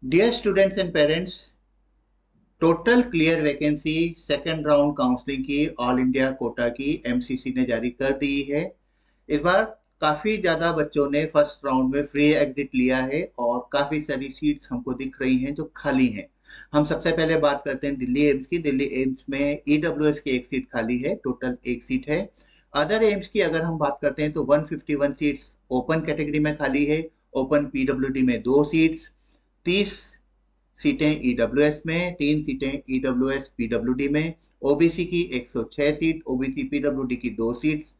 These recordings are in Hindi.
Dear students and parents, total clear vacancy second round counselling की ऑल इंडिया कोटा की एमसीसी ने जारी कर दी है। इस बार काफी ज्यादा बच्चों ने फर्स्ट राउंड में फ्री एग्जिट लिया है और काफी सारी सीट्स हमको दिख रही हैं जो खाली हैं। हम सबसे पहले बात करते हैं दिल्ली एम्स की। दिल्ली एम्स में ईडब्ल्यूएस की एक सीट खाली है, टोटल एक सीट है। अदर एम्स की अगर हम बात करते हैं तो 151 सीट्स ओपन कैटेगरी में खाली है। ओपन पीडब्ल्यूडी में 2 सीट्स, 30 सीटें ईडब्ल्यूएस में, 3 सीटें ईडब्ल्यूएस पीडब्ल्यूडी में। ओबीसी की 106 सीट, ओबीसी पीडब्ल्यूडी की 2 सीट्स,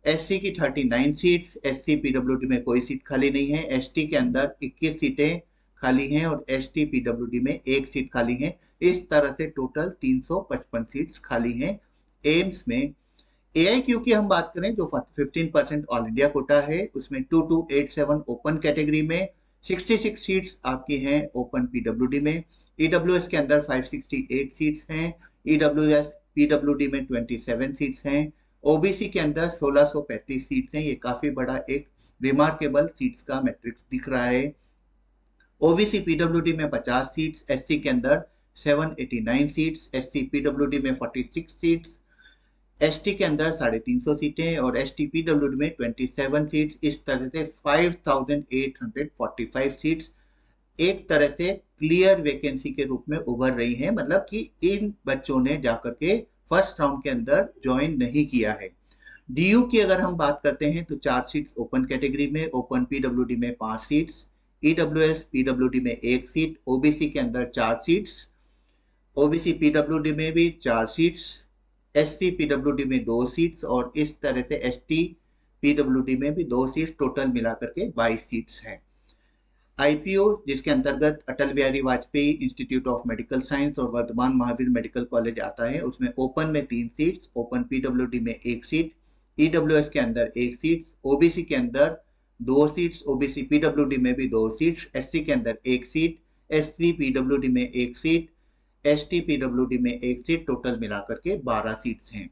एससी की 39 सीट्स, एससी पीडब्ल्यूडी में कोई सीट खाली नहीं है। एसटी के अंदर 21 सीटें खाली हैं और एसटी पीडब्ल्यूडी में एक सीट खाली है। इस तरह से टोटल 355 सीट्स खाली हैं एम्स में। एआईक्यू की हम बात करें जो 15% ऑल इंडिया कोटा है, उसमें 2287 ओपन कैटेगरी में, 66 सीट्स आपकी हैं ओपन पीडब्ल्यूडी में। ईडब्ल्यूएस के अंदर 568 सीट्स हैं, ईडब्ल्यूएस पीडब्ल्यूडी में 27 सीट्स हैं। ओबीसी के अंदर 1635 सीट्स हैं। ये काफी बड़ा एक रिमार्केबल सीट्स का मैट्रिक्स दिख रहा है। ओबीसी पीडब्ल्यूडी में 50 सीट्स, एससी के अंदर 789 सीट्स, एससी पीडब्ल्यूडी में 46 सीट्स, एसटी के अंदर 350 सीटें और एसटी पीडब्ल्यूडी में 27 सीट्स। इस तरह से 5845 सीट्स एक तरह से क्लियर वैकेंसी के रूप में उभर रही हैं, मतलब कि इन बच्चों ने जाकर के फर्स्ट राउंड के अंदर ज्वाइन नहीं किया है। डीयू की अगर हम बात करते हैं तो 4 सीट्स ओपन कैटेगरी में, ओपन पीडब्ल्यूडी में 5 सीट्स, ईडब्ल्यूएस पीडब्ल्यूडी में 1 सीट, ओबीसी के अंदर 4 सीट्स, ओबीसी पीडब्ल्यूडी में भी 4 सीट्स, एससी पीडब्ल्यूडी में 2 सीट्स और इस तरह से एसटी पीडब्ल्यूडी में भी 2 सीट्स, टोटल मिलाकर के 22 सीट्स हैं। आईपीओ जिसके अंतर्गत Atal Bihari Vajpayee institute of medical science और वर्धमान महावीर मेडिकल कॉलेज आता है, उसमें ओपन में 3 सीट्स, ओपन पीडब्ल्यूडी में 1 सीट, ईडब्ल्यूएस के अंदर 1 सीट, ओबीसी के अंदर 2 सीट्स, ओबीसी पीडब्ल्यूडी में भी 2 सीट्स, एससी के अंदर 1 सीट, एससी पीडब्ल्यूडी में 1 सीट, एसटी पीडब्ल्यूडी में 1 सीट, टोटल मिलाकर के 12 सीट्स हैं।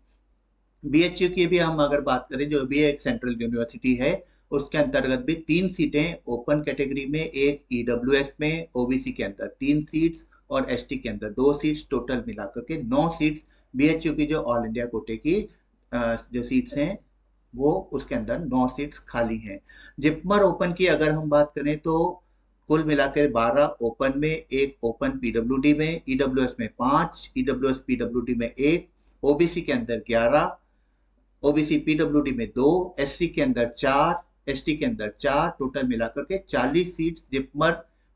बीएचयू की भी हम अगर बात करें जो भी एक सेंट्रल यूनिवर्सिटी है, उसके अंतर्गत भी 3 सीटें ओपन कैटेगरी में, एक ईडब्ल्यूएस में, ओबीसी के अंदर 3 सीट्स और एसटी के अंदर 2 सीट्स, टोटल मिलाकर के 9 सीट्स बीएचयू की जो ऑल इंडिया कोटे की जो सीट्स हैं वो उसके अंदर 9 सीट्स खाली हैं। जिपमर ओपन की अगर हम बात करें तो कुल मिलाकर 12 ओपन में, एक ओपन पीडब्ल्यूडी में, ईडब्ल्यूएस में 5, ईडब्ल्यूएस पीडब्ल्यूडी में 1, ओबीसी के अंदर 11, ओबीसी पीडब्ल्यूडी में 2, एससी के अंदर 4, एसटी के अंदर 4, टोटल मिलाकर के 40 सीट्स जिपमर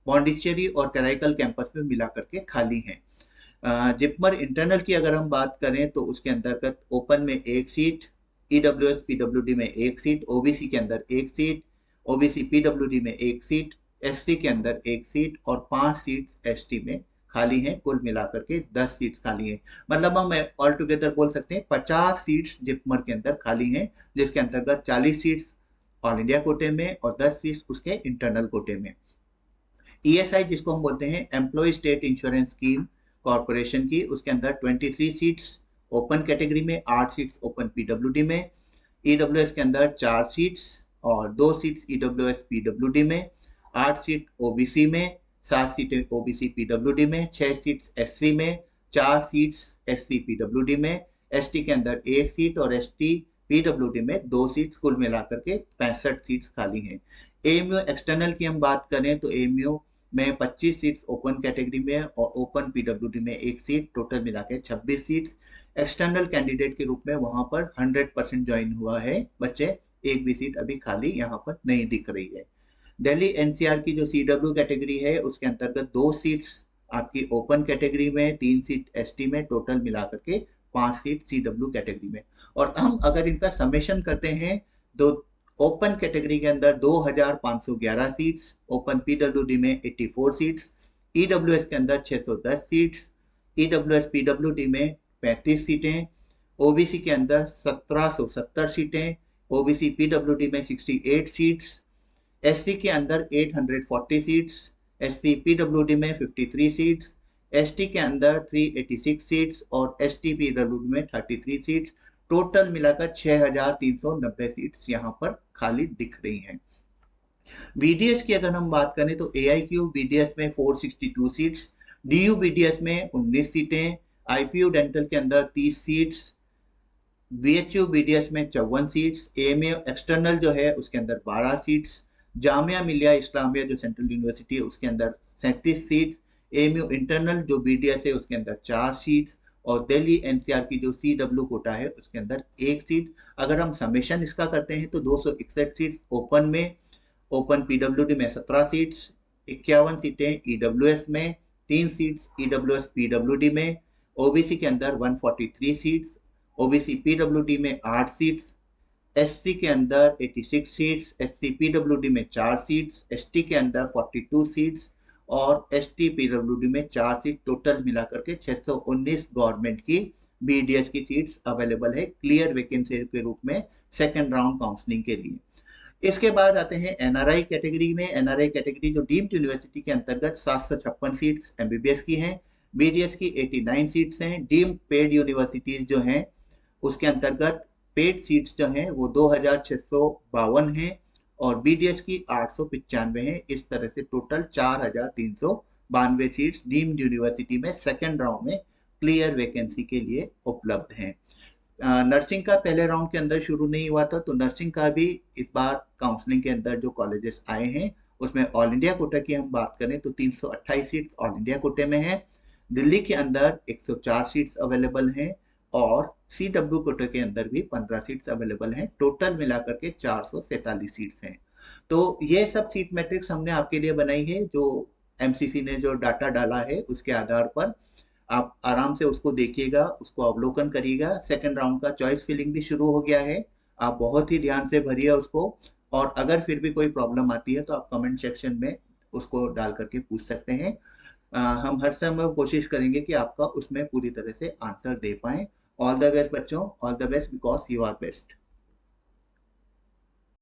पौंडीचेरी और कराईकल कैंपस में मिलाकर के खाली हैं। जिपमर इंटरनल की अगर हम बात करें तो उसके अंतर्गत ओपन में 1 सीट, ईडब्ल्यूएस पीडब्ल्यूडी में 1 सीट, ओबीसी के अंदर 1 सीट, ओबीसी पीडब्ल्यूडी में 1 सीट, एससी के अंदर 1 सीट और 5 सीट्स एसटी में खाली हैं। कुल मिलाकर के 10 सीट्स खाली हैं। मतलब हम ऑल टुगेदर बोल सकते हैं 50 सीट्स जिपमर के अंदर खाली हैं, जिसके अंतर्गत 40 सीट्स ऑल इंडिया कोटे में और 10 सीट्स उसके इंटरनल कोटे में। ईएसआई जिसको हम बोलते हैं employ state insurance scheme corporation की, उसके अंदर 23 सीट्स ओपन कैटेगरी में, 8 सीट्स ओपन पीडब्ल्यूडी में, ईडब्ल्यूएस के अंदर 4 सीट्स और 2 सीट्स ईडब्ल्यूएस पीडब्ल्यूडी में, 8 सीट ओबीसी में, 7 सीटें ओबीसी पीडब्ल्यूडी में, 6 सीट्स एससी में, 4 सीट्स एससी पीडब्ल्यूडी में, एसटी के अंदर 1 सीट और एसटी पीडब्ल्यूडी में 2 सीट्स, कुल मिलाकर के 65 सीट्स खाली हैं। एएमयू एक्सटर्नल की हम बात करें तो एएमयू में 25 सीट्स ओपन कैटेगरी में और ओपन पीडब्ल्यूडी में 1 सीट, टोटल मिला के 26 सीट्स। एक्सटर्नल कैंडिडेट के रूप में वहां पर 100% ज्वाइन हुआ है बच्चे, एक भी सीट अभी खाली यहाँ पर नहीं दिख रही है। दिल्ली एनसीआर की जो सीडब्ल्यू कैटेगरी है उसके अंतर्गत 2 सीट्स आपकी ओपन कैटेगरी में, 3 सीट एसटी में, टोटल मिलाकर के 5 सीट सीडब्ल्यू कैटेगरी में। और हम अगर इनका समेशन करते हैं तो ओपन कैटेगरी के अंदर 2511 सीट्स, ओपन पीडब्ल्यूडी में 84 सीट्स, ईडब्ल्यूएस के अंदर 610 सीट्स, ईडब्ल्यूएस पीडब्ल्यूडी में 35 सीटें, ओबीसी के अंदर 1770 सीटें, ओबीसी पीडब्ल्यूडी में 68 सीट्स, एससी के अंदर 840 सीट्स, एससी पीडब्ल्यूडी में 53 सीट्स, एसटी के अंदर 386 सीट्स और एसटी पीडब्ल्यूडी में 33 सीट्स, टोटल मिलाकर 6390 सीट्स यहाँ पर खाली दिख रही हैं। बीडीएस की अगर हम बात करें तो एआईक्यू बीडीएस में 462 सीट्स, डीयू बीडीएस में 19 सीटें, आईपीयू डेंटल के अंदर 30 सीट्स, बीएचयू बीडीएस में 54 सीट्स, एएमयू एक्सटर्नल जो है उसके अंदर 12 सीट्स, जामिया मिलिया इस्लामिया जो सेंट्रल यूनिवर्सिटी है उसके अंदर 37 सीट्स, एएमयू इंटरनल जो बीडीएस है उसके अंदर 4 सीट्स, और दिल्ली एनसीआर की जो सीडब्ल्यू कोटा है उसके अंदर 1 सीट। अगर हम समेशन इसका करते हैं तो 261 सीट्स ओपन में, ओपन पीडब्ल्यूडी में 17 सीट्स, 51 सीटें ईडब्ल्यूएस में, 3 सीट्स ईडब्ल्यूएस पीडब्ल्यूडी में, ओबीसी के अंदर 143 सीट्स, ओबीसी पीडब्ल्यूडी में 8 सीट्स, एससी के अंदर 86 सीट्स, एससी पीडब्ल्यूडी में 4 सीट्स, एसटी के अंदर 42 सीट्स और एसटी पीडब्ल्यूडी में 4 सीट, टोटल मिलाकर के 619 गवर्नमेंट की बीडीएस की सीट्स अवेलेबल है क्लियर वैकेंसी के रूप में सेकेंड राउंड काउंसलिंग के लिए। इसके बाद आते हैं एनआरआई कैटेगरी में। एनआरआई कैटेगरी जो डीम्ड यूनिवर्सिटी के अंतर्गत 756 सीट्स एमबीबीएस की हैं, बीडीएस की 89 सीट्स हैं, डीम्ड पेड यूनिवर्सिटीज जो हैं उसके अंतर्गत पेड सीट्स जो हैं वो 2652 हैं और बीडीएस की 895 हैं। इस तरह से टोटल 4392 सीट्स डीम्ड यूनिवर्सिटी में सेकेंड राउंड में क्लियर वैकेंसी के लिए उपलब्ध हैं। नर्सिंग का पहले राउंड के अंदर शुरू नहीं हुआ था, तो नर्सिंग का भी इस बार काउंसलिंग के अंदर जो कॉलेजेस आए हैं उसमें ऑल इंडिया कोटा की हम बात करें तो 328 सीट्स ऑल इंडिया कोटे में है, दिल्ली के अंदर 104 सीट्स अवेलेबल हैं और सीडब्ल्यू कोटे के अंदर भी 15 सीट्स अवेलेबल हैं, टोटल मिलाकर के 447 सीट्स हैं। तो ये सब सीट मैट्रिक्स हमने आपके लिए बनाई है, जो एमसीसी ने जो डाटा डाला है उसके आधार पर आप आराम से उसको देखिएगा, उसको अवलोकन करिएगा। सेकंड राउंड का चॉइस फिलिंग भी शुरू हो गया है, आप बहुत ही ध्यान से भरिए उसको, और अगर फिर भी कोई प्रॉब्लम आती है तो आप कमेंट सेक्शन में उसको डाल करके पूछ सकते हैं। हम हर समय कोशिश करेंगे कि आपका उसमें पूरी तरह से आंसर दे पाएं। ऑल द बेस्ट बच्चों, all the best because you are best.